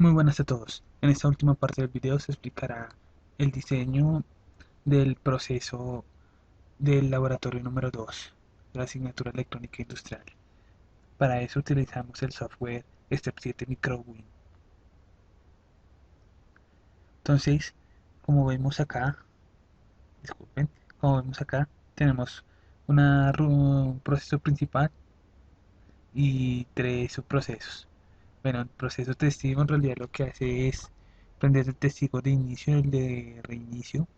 Muy buenas a todos. En esta última parte del video se explicará el diseño del proceso del laboratorio número 2 de la asignatura electrónica industrial. Para eso utilizamos el software Step 7 MicroWin. Entonces, como vemos acá, disculpen, como vemos acá, tenemos un proceso principal y tres subprocesos. Bueno, el proceso testigo en realidad lo que hace es prender el testigo de inicio y el de reinicio,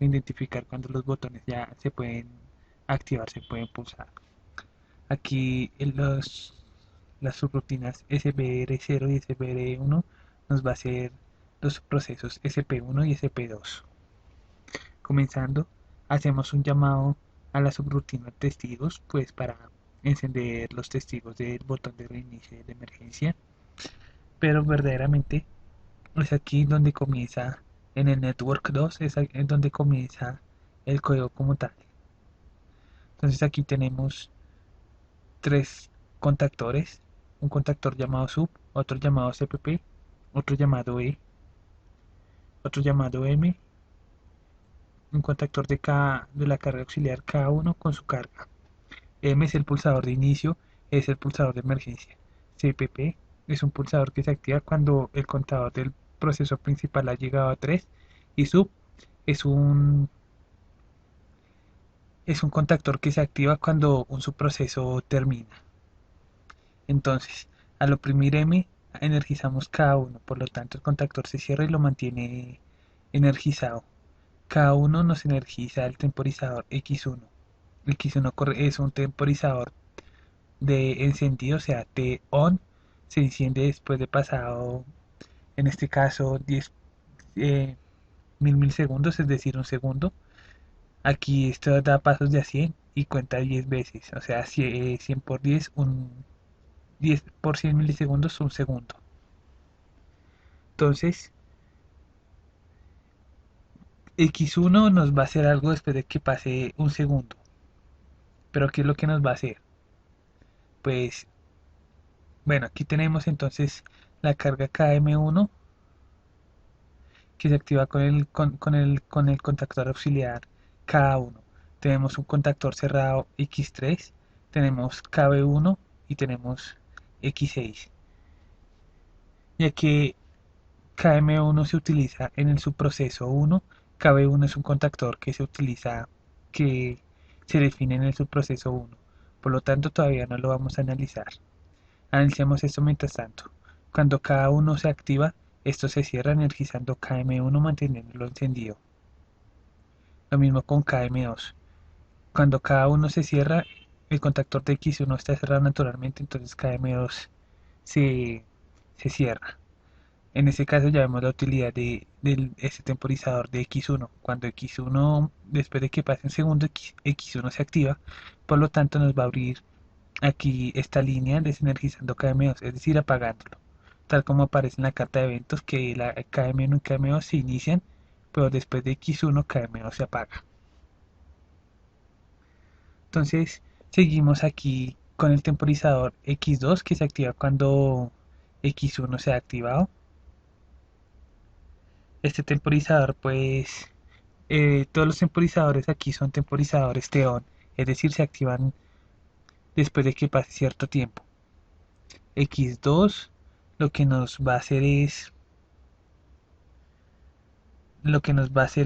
identificar cuando los botones ya se pueden activar, se pueden pulsar. Aquí las subrutinas SBR0 y SBR1 nos va a hacer los procesos SP1 y SP2. Comenzando, hacemos un llamado a la subrutina testigos, pues para encender los testigos del botón de reinicio de emergencia, pero verdaderamente es aquí donde comienza, en el network 2 es donde comienza el código como tal. Entonces aquí tenemos tres contactores, un contactor llamado sub, otro llamado cpp, otro llamado e, otro llamado m, un contactor de la carga auxiliar K1 con su carga. M es el pulsador de inicio, es el pulsador de emergencia. CPP es un pulsador que se activa cuando el contador del proceso principal ha llegado a 3 y sub es un contactor que se activa cuando un subproceso termina. Entonces, al oprimir M, energizamos K1, por lo tanto el contactor se cierra y lo mantiene energizado. K1 nos energiza el temporizador X1. X1 es un temporizador de encendido, o sea, T-on, se enciende después de pasado, en este caso, 10 milisegundos, es decir, un segundo. Aquí esto da pasos de a 100 y cuenta 10 veces, o sea, 100 por 10, 10 por 100 milisegundos, un segundo. Entonces, X1 nos va a hacer algo después de que pase un segundo. Pero ¿qué es lo que nos va a hacer? Pues, bueno, aquí tenemos entonces la carga KM1 que se activa con el contactor auxiliar K1. Tenemos un contactor cerrado X3, tenemos KB1 y tenemos X6. Ya que KM1 se utiliza en el subproceso 1, KB1 es un contactor que se utiliza, que se define en el subproceso 1. Por lo tanto, todavía no lo vamos a analizar. Analicemos esto mientras tanto. Cuando cada uno se activa, esto se cierra energizando KM1 manteniéndolo encendido. Lo mismo con KM2. Cuando cada uno se cierra, el contactor de X1 está cerrado naturalmente, entonces KM2 se, se cierra. En este caso ya vemos la utilidad de este temporizador de X1. Cuando X1, después de que pase un segundo, X1 se activa, por lo tanto nos va a abrir aquí esta línea desenergizando KM2, es decir, apagándolo. Tal como aparece en la carta de eventos que la KM1 y KM2 se inician, pero después de X1 KM2 se apaga. Entonces seguimos aquí con el temporizador X2 que se activa cuando X1 se ha activado. Este temporizador pues todos los temporizadores aquí son temporizadores TON, es decir, se activan después de que pase cierto tiempo. X2 lo que nos va a hacer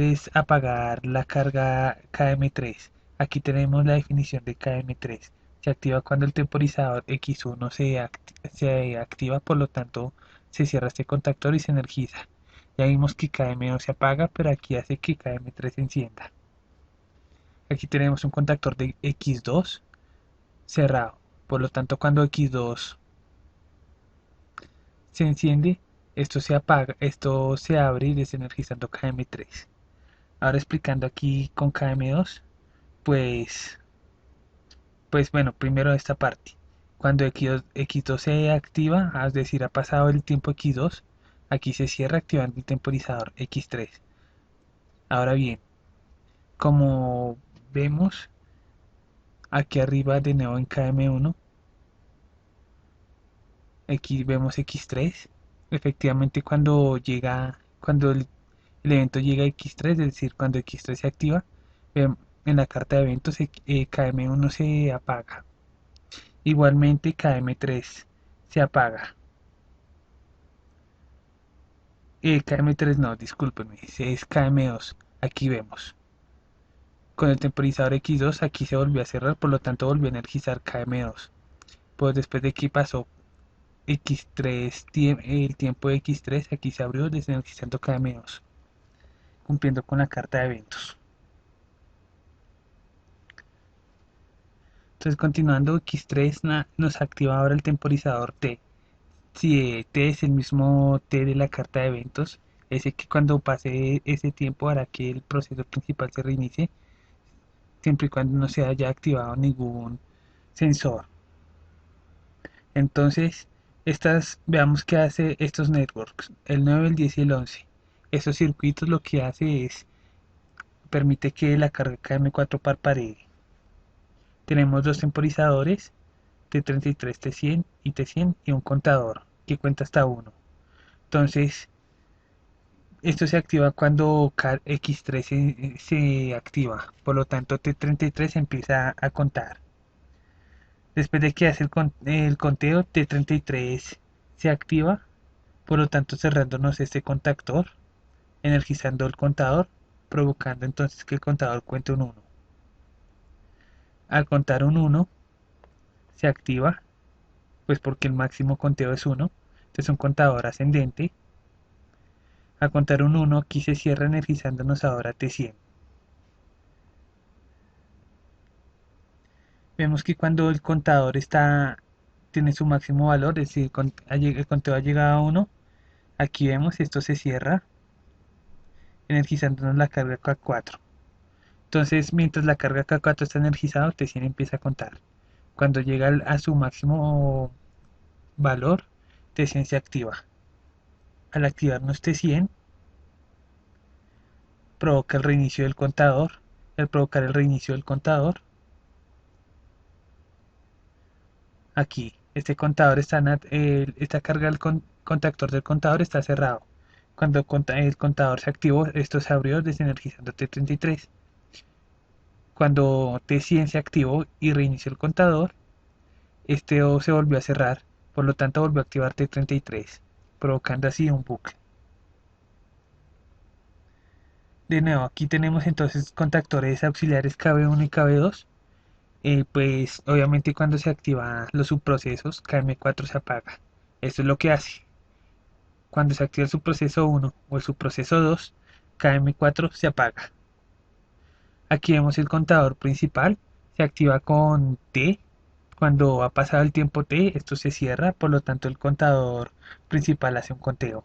es apagar la carga KM3. Aquí tenemos la definición de KM3. Se activa cuando el temporizador X1 se activa, por lo tanto se cierra este contactor y se energiza. Ya vimos que KM2 se apaga, pero aquí hace que KM3 se encienda. Aquí tenemos un contactor de X2 cerrado. Por lo tanto, cuando X2 se enciende, esto se apaga, esto se abre y desenergizando KM3. Ahora explicando aquí con KM2, pues, pues bueno, primero esta parte. Cuando X2 se activa, es decir, ha pasado el tiempo X2, aquí se cierra activando el temporizador X3. Ahora bien, como vemos aquí arriba de nuevo en KM1, aquí vemos X3. efectivamente cuando el evento llega a X3, es decir, cuando X3 se activa, en la carta de eventos KM1 se apaga. Igualmente KM3 se apaga. KM3 no, discúlpenme, es KM2. Aquí vemos. Con el temporizador X2 aquí se volvió a cerrar, por lo tanto volvió a energizar KM2. Pues después de que pasó X3, el tiempo de X3 aquí se abrió desenergizando KM2, cumpliendo con la carta de eventos. Entonces continuando, X3 nos activa ahora el temporizador T. Si T es el mismo T de la carta de eventos, ese que cuando pase ese tiempo hará que el proceso principal se reinicie, siempre y cuando no se haya activado ningún sensor. Entonces, veamos qué hace estos networks, el 9, el 10 y el 11. Estos circuitos lo que hace es, permite que la carga KM4 parpadee. Tenemos dos temporizadores, T33, T100 y T100 y un contador que cuenta hasta 1. Entonces, esto se activa cuando X3 se activa, por lo tanto T33 empieza a contar. Después de que hace el conteo, T33 se activa, por lo tanto cerrándonos este contactor, energizando el contador, provocando entonces que el contador cuente un 1. Al contar un 1, se activa, pues porque el máximo conteo es 1, este es un contador ascendente. Al contar un 1, aquí se cierra energizándonos ahora T100. Vemos que cuando el contador tiene su máximo valor, es decir, el conteo ha llegado a 1, aquí vemos esto se cierra, energizándonos la carga K4. Entonces, mientras la carga K4 está energizada, T100 empieza a contar. Cuando llega a su máximo valor, T100 se activa. Al activarnos T100, provoca el reinicio del contador. Al provocar el reinicio del contador, aquí, este contador esta carga del contactor del contador está cerrado. Cuando el contador se activó, esto se abrió desenergizando T33. Cuando T100 se activó y reinició el contador, este O se volvió a cerrar, por lo tanto volvió a activar T33, provocando así un bucle. De nuevo, aquí tenemos entonces contactores auxiliares KB1 y KB2. Pues obviamente cuando se activan los subprocesos, KM4 se apaga. Esto es lo que hace. Cuando se activa el subproceso 1 o el subproceso 2, KM4 se apaga. Aquí vemos el contador principal, se activa con T. Cuando ha pasado el tiempo T, esto se cierra, por lo tanto el contador principal hace un conteo.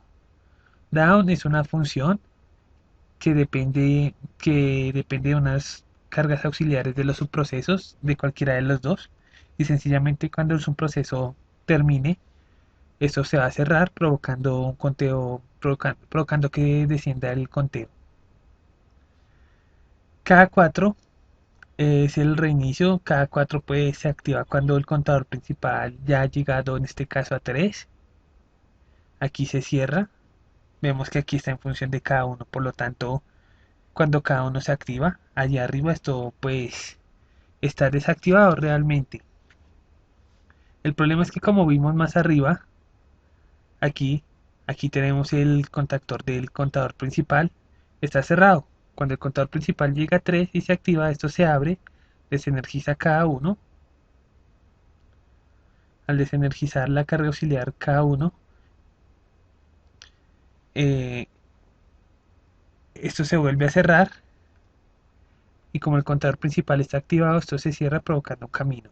Down es una función que depende de unas cargas auxiliares de los subprocesos de cualquiera de los dos, y sencillamente cuando el subproceso termine, esto se va a cerrar provocando un conteo, provocando que descienda el conteo. Cada 4 es el reinicio. Cada 4 pues se activa cuando el contador principal ya ha llegado en este caso a 3. Aquí se cierra. Vemos que aquí está en función de cada uno, por lo tanto cuando cada uno se activa, allá arriba esto pues está desactivado realmente. El problema es que como vimos más arriba, aquí, aquí tenemos el contactor del contador principal, está cerrado. Cuando el contador principal llega a 3 y se activa, esto se abre, desenergiza cada uno. Al desenergizar la carga auxiliar cada uno, eh, esto se vuelve a cerrar y como el contador principal está activado, esto se cierra provocando un camino.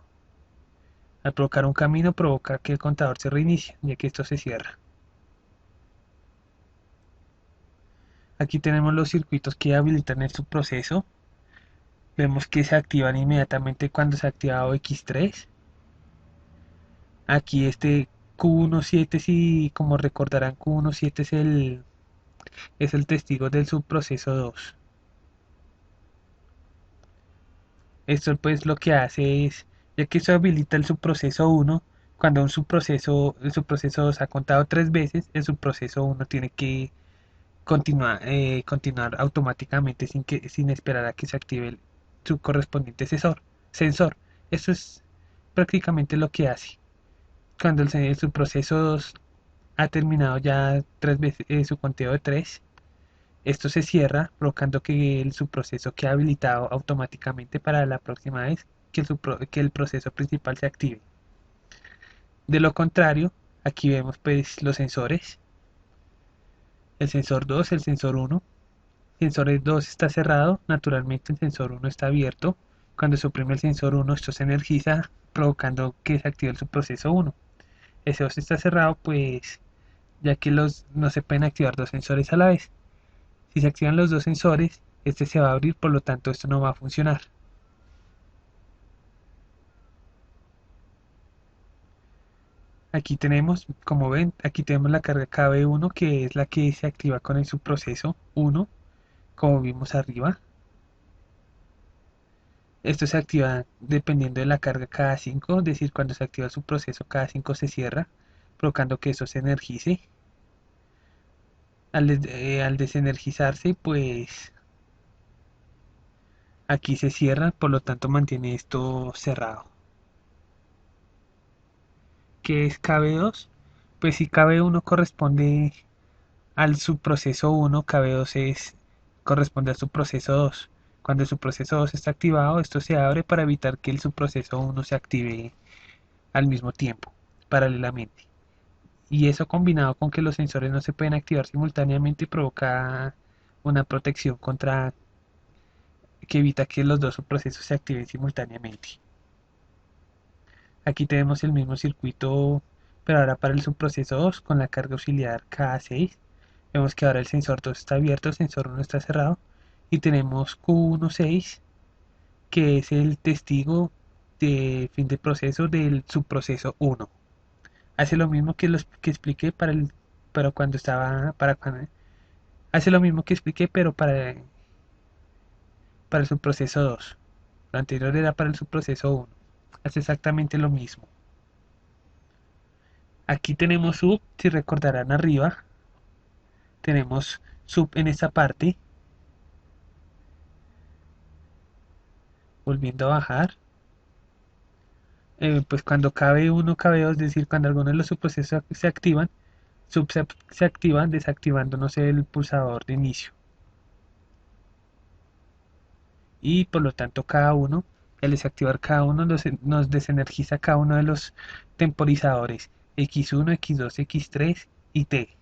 Al provocar un camino provoca que el contador se reinicie, ya que esto se cierra. Aquí tenemos los circuitos que habilitan el subproceso. Vemos que se activan inmediatamente cuando se ha activado X3. Aquí este Q17, si como recordarán, Q17 es el testigo del subproceso 2. Esto pues lo que hace es, ya que se habilita el subproceso 1, Cuando el subproceso 2 ha contado 3 veces, el subproceso uno tiene que continuar automáticamente sin esperar a que se active su correspondiente sensor. Eso es prácticamente lo que hace. Cuando el subproceso 2 ha terminado ya 3 veces su conteo de 3, esto se cierra, provocando que el subproceso quede habilitado automáticamente para la próxima vez que el proceso principal se active. De lo contrario, aquí vemos pues los sensores, el sensor 2, el sensor 1. El sensor 2 está cerrado, naturalmente el sensor 1 está abierto. Cuando se oprime el sensor 1, esto se energiza, provocando que se active el subproceso 1. Ese 2 está cerrado, pues ya que no se pueden activar dos sensores a la vez. Si se activan los dos sensores, este se va a abrir, por lo tanto esto no va a funcionar. Aquí tenemos, como ven, aquí tenemos la carga KB1 que es la que se activa con el subproceso 1, como vimos arriba. Esto se activa dependiendo de la carga cada 5, es decir, cuando se activa el subproceso cada 5 se cierra, provocando que eso se energice. Al desenergizarse, pues aquí se cierra, por lo tanto mantiene esto cerrado. ¿Qué es KB2? Pues si KB1 corresponde al subproceso 1, KB2 corresponde al subproceso 2. Cuando el subproceso 2 está activado, esto se abre para evitar que el subproceso 1 se active al mismo tiempo, paralelamente. Y eso combinado con que los sensores no se pueden activar simultáneamente provoca una protección contra que evita que los dos subprocesos se activen simultáneamente. Aquí tenemos el mismo circuito, pero ahora para el subproceso 2 con la carga auxiliar K6. Vemos que ahora el sensor 2 está abierto, el sensor 1 está cerrado y tenemos Q16 que es el testigo de fin de proceso del subproceso 1. Hace lo mismo que los que expliqué pero cuando estaba para cuando hace lo mismo que expliqué pero para el subproceso 2. Lo anterior era para el subproceso 1. Hace exactamente lo mismo. Aquí tenemos sub, si recordarán arriba, tenemos sub en esta parte, volviendo a bajar. Pues cuando cabe uno, cabe dos, es decir, cuando algunos de los subprocesos se activan, sub se activan desactivándonos el pulsador de inicio. Y por lo tanto cada uno, al desactivar cada uno, nos desenergiza cada uno de los temporizadores X1, X2, X3 y T.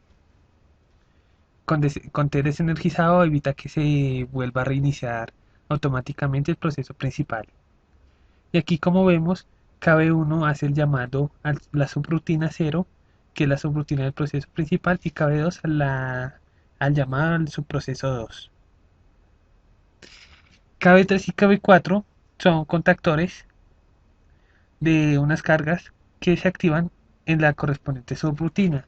Con T desenergizado evita que se vuelva a reiniciar automáticamente el proceso principal. Y aquí como vemos, KB1 hace el llamado a la subrutina 0, que es la subrutina del proceso principal, y KB2 al llamado al subproceso 2. KB3 y KB4 son contactores de unas cargas que se activan en la correspondiente subrutina.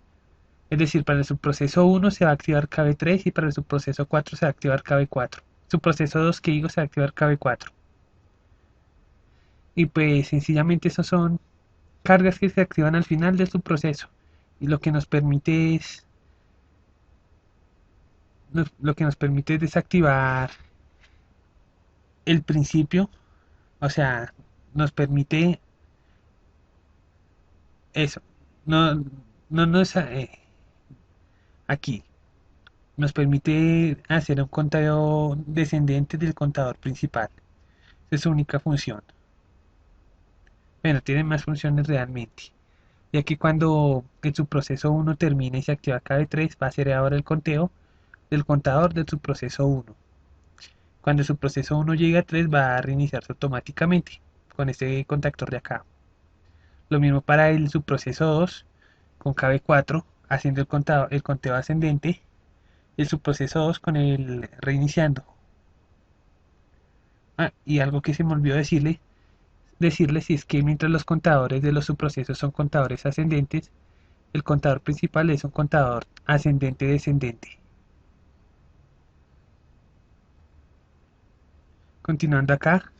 Es decir, para el subproceso 1 se va a activar KB3 y para el subproceso 4 se va a activar KB4. Subproceso 2 que digo se va a activar KB4. Y pues sencillamente esos son cargas que se activan al final de su proceso y lo que nos permite es desactivar el principio, o sea, nos permite eso, no, no nos aquí nos permite hacer un conteo descendente del contador principal. Esa es su única función. Bueno, tiene más funciones realmente. Ya que cuando en su proceso 1 termine y se activa KB3, va a ser ahora el conteo del contador de su proceso 1. Cuando su proceso 1 llegue a 3 va a reiniciarse automáticamente con este contactor de acá. Lo mismo para el subproceso 2 con KB4 haciendo el conteo ascendente y el subproceso 2 con el reiniciando. Y algo que se me olvidó decirles si es que mientras los contadores de los subprocesos son contadores ascendentes, el contador principal es un contador ascendente descendente. Continuando acá,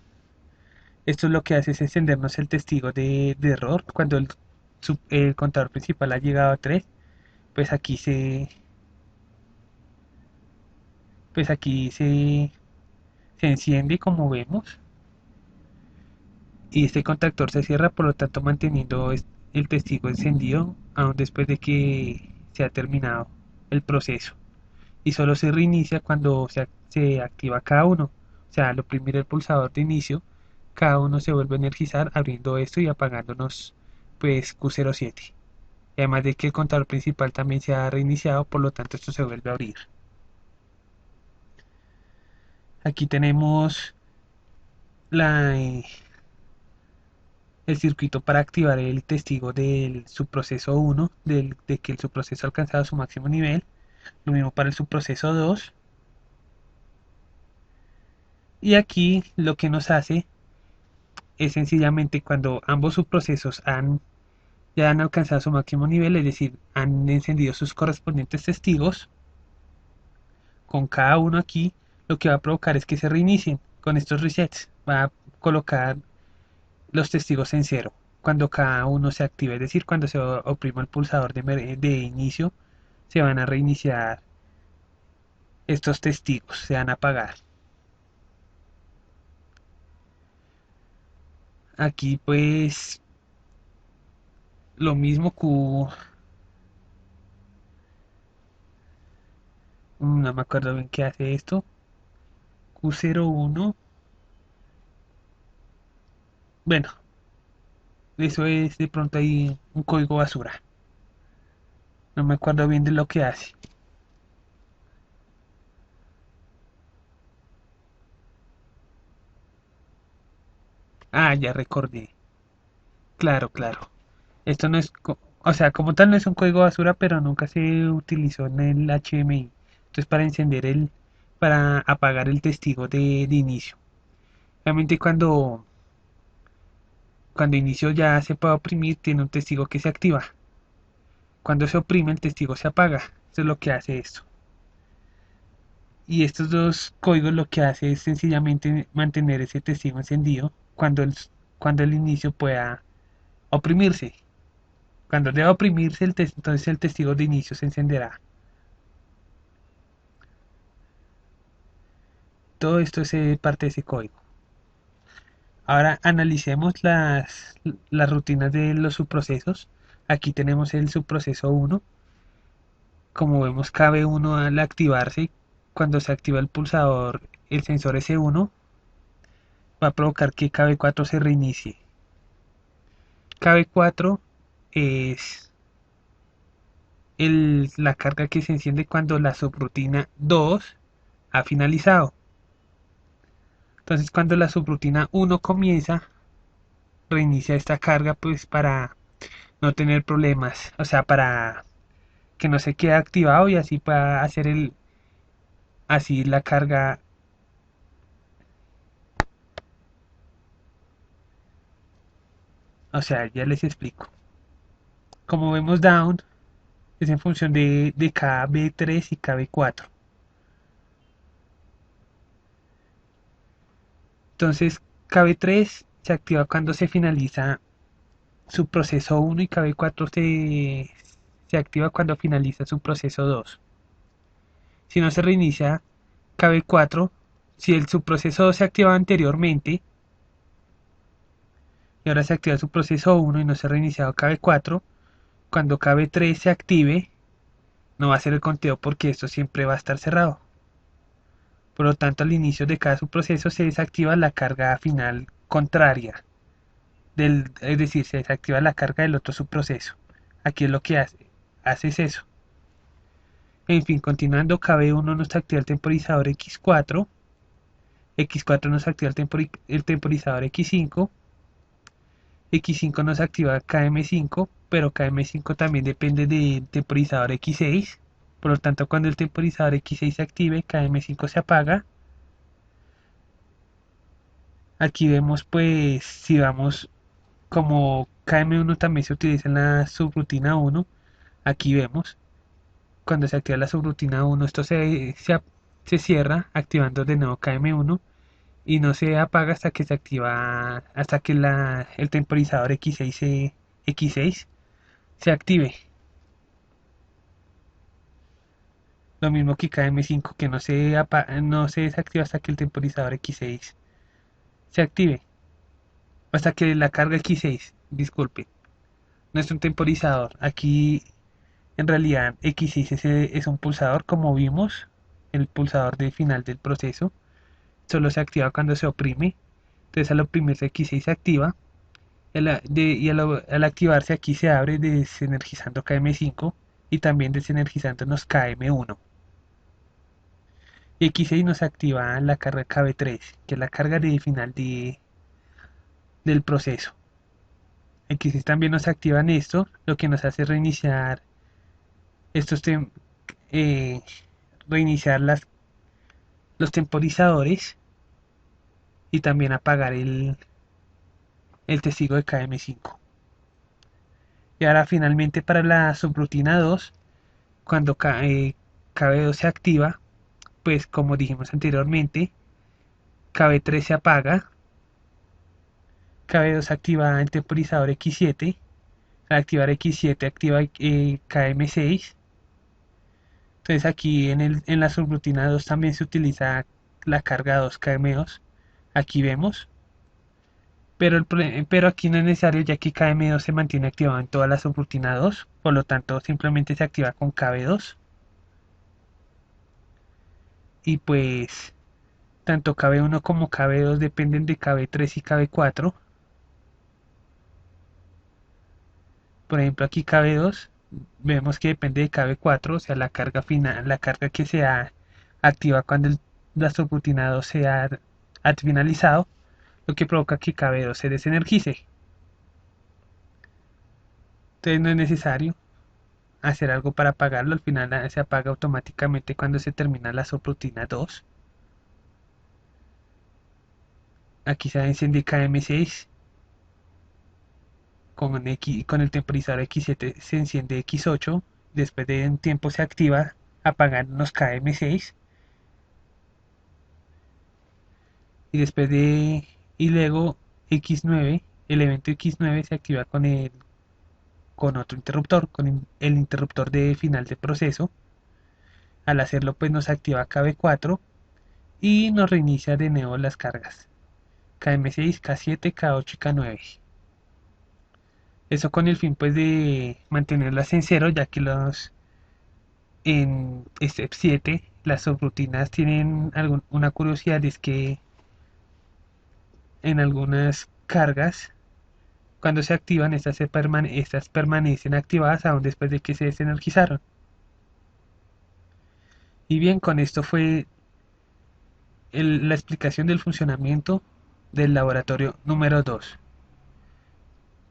esto es lo que hace es encendernos el testigo de error el contador principal ha llegado a 3, pues se enciende como vemos y este contactor se cierra, por lo tanto manteniendo el testigo encendido aún después de que se ha terminado el proceso. Y solo se reinicia cuando se activa cada uno. O sea, al oprimir el pulsador de inicio, cada uno se vuelve a energizar abriendo esto y apagándonos pues Q07. Y además de que el contador principal también se ha reiniciado, por lo tanto esto se vuelve a abrir. Aquí tenemos la, el circuito para activar el testigo del subproceso 1, de que el subproceso ha alcanzado su máximo nivel. Lo mismo para el subproceso 2. Y aquí lo que nos hace es sencillamente cuando ambos subprocesos ya han alcanzado su máximo nivel, es decir, han encendido sus correspondientes testigos, con cada uno aquí, lo que va a provocar es que se reinicien con estos resets. Va a colocar los testigos en cero cuando cada uno se active, es decir, cuando se oprima el pulsador de inicio, se van a reiniciar estos testigos, se van a apagar. Aquí pues lo mismo no me acuerdo bien qué hace esto. Q01. Bueno, eso es de pronto ahí un código basura. No me acuerdo bien de lo que hace. Ah, ya recordé. Claro, claro. Esto no es, o sea, como tal no es un código basura, pero nunca se utilizó en el HMI. Entonces para apagar el testigo de inicio. Realmente cuando inicio ya se puede oprimir, tiene un testigo que se activa. Cuando se oprime, el testigo se apaga. Eso es lo que hace esto. Y estos dos códigos lo que hace es sencillamente mantener ese testigo encendido cuando el inicio pueda oprimirse. Cuando deba oprimirse, entonces el testigo de inicio se encenderá. Todo esto es parte de ese código. Ahora analicemos las rutinas de los subprocesos. Aquí tenemos el subproceso 1. Como vemos, KB1 al activarse, cuando se activa el pulsador, el sensor S1 va a provocar que KB4 se reinicie. KB4 es la carga que se enciende cuando la subrutina 2 ha finalizado. Entonces cuando la subrutina 1 comienza, reinicia esta carga pues para no tener problemas, o sea, para que no se quede activado y así para hacer así la carga. O sea, ya les explico. Como vemos down es en función de KB3 y KB4. Entonces KB3 se activa cuando se finaliza su proceso 1 y KB4 se activa cuando finaliza su proceso 2. Si no se reinicia KB4, si el subproceso 2 se activa anteriormente y ahora se activa su proceso 1 y no se ha reiniciado KB4, cuando KB3 se active, no va a ser el conteo porque esto siempre va a estar cerrado. Por lo tanto, al inicio de cada subproceso se desactiva la carga final contraria, es decir, se desactiva la carga del otro subproceso. Aquí es lo que hace es eso. En fin, continuando, KB1 nos activa el temporizador X4, X4 nos activa el temporizador X5, X5 nos activa KM5, pero KM5 también depende del temporizador X6. Por lo tanto, cuando el temporizador X6 se active, KM5 se apaga. Aquí vemos pues si vamos como KM1 también se utiliza en la subrutina 1. Aquí vemos cuando se activa la subrutina 1 esto se cierra activando de nuevo KM1 y no se apaga hasta que se activa, hasta que el temporizador X6 se active. Lo mismo que KM5, que no se desactiva hasta que el temporizador X6 se active. Hasta que la carga X6, disculpe. No es un temporizador. Aquí en realidad X6 es un pulsador, como vimos, el pulsador de final del proceso. Solo se activa cuando se oprime. Entonces al oprimirse X6 se activa. Al activarse aquí se abre desenergizando KM5 y también desenergizándonos KM1. Y X6 nos activa la carga KB3, que es la carga de final del proceso. X6 también nos activa en esto, lo que nos hace reiniciar estos eh, reiniciar los temporizadores y también apagar el testigo de KM5. Y ahora finalmente para la subrutina 2, cuando KB2 se activa, pues como dijimos anteriormente, KB3 se apaga, KB2 activa el temporizador X7, al activar X7 activa KM6. Entonces aquí en la subrutina 2 también se utiliza la carga 2KM2. Aquí vemos. Pero aquí no es necesario ya que KM2 se mantiene activado en toda la subrutina 2. Por lo tanto simplemente se activa con KB2. Y pues tanto KB1 como KB2 dependen de KB3 y KB4. Por ejemplo aquí KB2 vemos que depende de KB4, o sea la carga final, la carga que se activa cuando la subrutina 2 ha finalizado, lo que provoca que KB2 se desenergice. Entonces no es necesario hacer algo para apagarlo, al final se apaga automáticamente cuando se termina la subrutina 2. Aquí se enciende KM6 con el temporizador X7 se enciende X8, después de un tiempo se activa apagándonos KM6 y luego X9, el evento X9 se activa con otro interruptor, con el interruptor de final de proceso. Al hacerlo pues nos activa KB4 y nos reinicia de nuevo las cargas KM6, K7, K8 y K9. Eso con el fin pues de mantenerlas en cero, ya que en Step 7 las subrutinas tienen una curiosidad, es que en algunas cargas cuando se activan estas permanecen activadas aún después de que se desenergizaron. Y bien, con esto fue la explicación del funcionamiento del laboratorio número 2.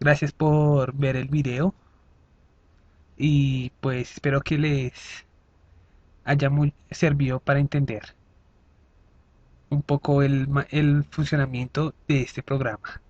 Gracias por ver el video y pues espero que les haya servido para entender un poco el funcionamiento de este programa.